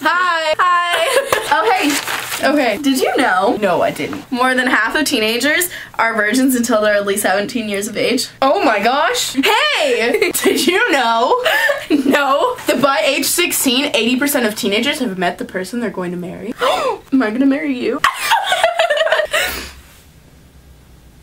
Hi. Hi. Oh, hey. Okay. Did you know? No, I didn't. More than half of teenagers are virgins until they're at least 17 years of age. Oh my gosh. Hey! Did you know No. that by age 16, 80% of teenagers have met the person they're going to marry? Am I gonna marry you?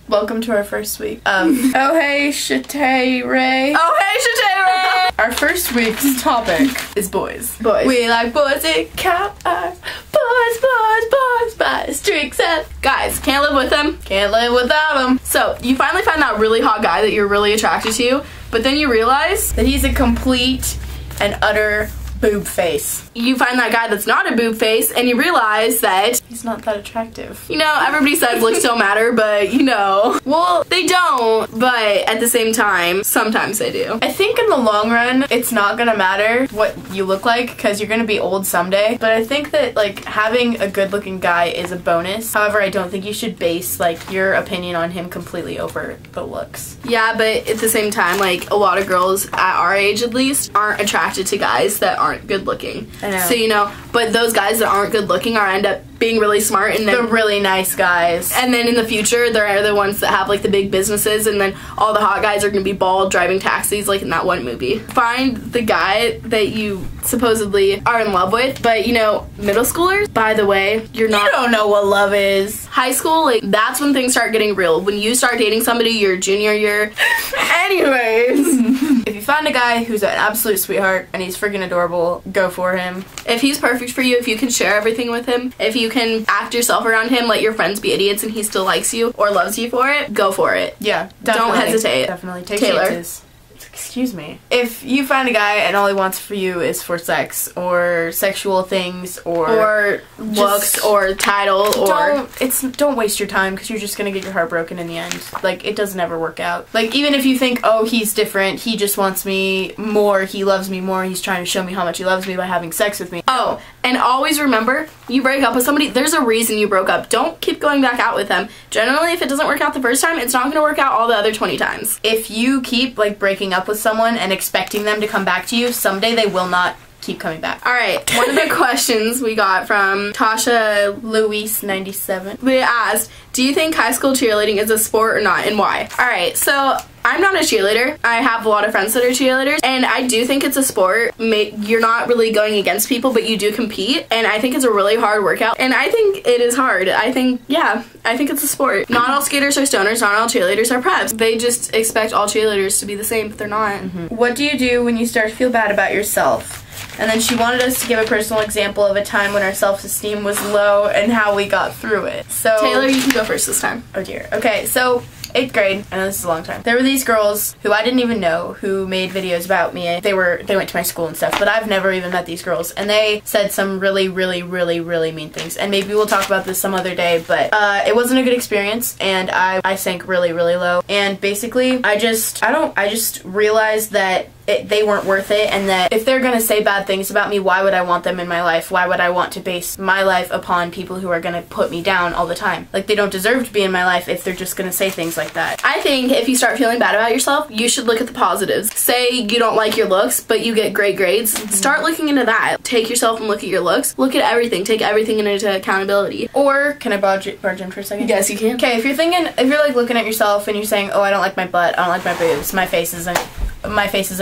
Welcome to our first week of OHSTR. OHSTR! Our first week's topic is boys. Boys. We like boys that count our boys by streaks and Guys, can't live with them. can't live without them. So, you finally find that really hot guy that you're really attracted to, but then you realize That he's a complete and utter boob face. you find that guy that's not a boob face, and you realize that, He's not that attractive. you know, everybody says looks don't matter, but you know, well, they don't, but at the same time, sometimes they do. I think in the long run, it's not gonna matter what you look like because you're gonna be old someday. But I think that like having a good looking guy is a bonus. However, I don't think you should base like your opinion on him completely over the looks. Yeah, but at the same time, like, a lot of girls, at our age at least, aren't attracted to guys that aren't good looking. I know. So, you know, but those guys that aren't good looking are end up being really smart, and The then really nice guys. and then in the future, they're the ones that have, like, the big businesses, and then all the hot guys are gonna be bald driving taxis, like in that one movie. Find the guy that you supposedly are in love with, but, you know, middle schoolers, by the way, you're not. You don't know what love is. High school, like, that's when things start getting real. When you start dating somebody your junior year. Anyways. If you find a guy who's an absolute sweetheart and he's freaking adorable, go for him. If he's perfect for you, if you can share everything with him, if you can act yourself around him, let your friends be idiots, and he still likes you or loves you for it, go for it. Yeah, Don't definitely. hesitate. Definitely take Taylor. chances. Excuse me. If you find a guy and all he wants for you is for sex or sexual things Or looks or title or... don't waste your time because you're just gonna get your heart broken in the end. Like, it doesn't ever work out. Like, even if you think, oh, he's different, he just wants me more, he loves me more, he's trying to show me how much he loves me by having sex with me. Oh, and always remember, you break up with somebody, there's a reason you broke up. Don't keep going back out with them. Generally, if it doesn't work out the first time, it's not gonna work out all the other 20 times. If you keep, like, breaking up with someone and expecting them to come back to you, someday they will not keep coming back. Alright, one of the questions we got from Tasha Luis 97. We asked, do you think high school cheerleading is a sport or not, and why? Alright, so I'm not a cheerleader. I have a lot of friends that are cheerleaders, and I do think it's a sport. You're not really going against people, but you do compete, and I think it's a really hard workout, and I think it is hard. I think it's a sport. Not all skaters are stoners, not all cheerleaders are preps. They just expect all cheerleaders to be the same, but they're not. What do you do when you start to feel bad about yourself? And then she wanted us to give a personal example of a time when our self-esteem was low and how we got through it. So Taylor, you can go first this time. Oh dear. Okay, so 8th grade, I know this is a long time. There were these girls who I didn't even know who made videos about me. They went to my school and stuff, but I've never even met these girls. And they said some really, really, really, really mean things. And maybe we'll talk about this some other day, but it wasn't a good experience, and I sank really, really low. And basically, I just realized that they weren't worth it, and that if they're gonna say bad things about me, why would I want them in my life? Why would I want to base my life upon people who are gonna put me down all the time? Like, they don't deserve to be in my life if they're just gonna say things like that. I think if you start feeling bad about yourself, you should look at the positives. Say you don't like your looks, but you get great grades. Start looking into that. Take yourself and look at your looks. Look at everything. Take everything into accountability. Or, can I barge in for a second? Yes, you can. Okay, if you're like looking at yourself and you're saying, oh, I don't like my butt, I don't like my boobs, my face isn't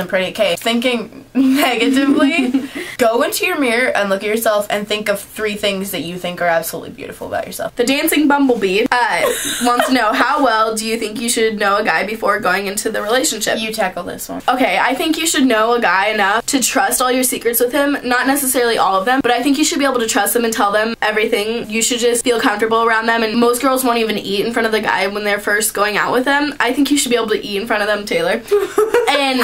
pretty. Okay, thinking negatively, go into your mirror and look at yourself and think of 3 things that you think are absolutely beautiful about yourself. The dancing bumblebee wants to know, how well do you think you should know a guy before going into the relationship? You tackle this one. Okay, I think you should know a guy enough to trust all your secrets with him. Not necessarily all of them, but I think you should be able to trust them and tell them everything. You should just feel comfortable around them, and most girls won't even eat in front of the guy when they're first going out with them. I think you should be able to eat in front of them, Taylor. And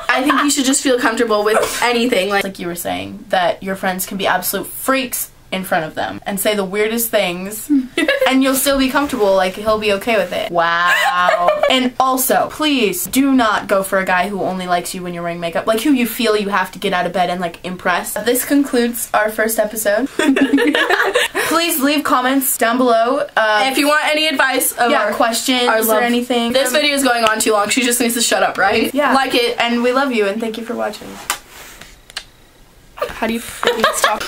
I think you should just feel comfortable with anything. Like you were saying, that your friends can be absolute freaks in front of them and say the weirdest things and you'll still be comfortable, like he'll be okay with it. Wow. And also, please do not go for a guy who only likes you when you're wearing makeup, like who you feel you have to get out of bed and like impress. This concludes our first episode. Please leave comments down below if you want any advice of questions or anything. This video is going on too long. She just needs to shut up, right? Yeah. Like it. And we love you and thank you for watching. How do you freaking stop?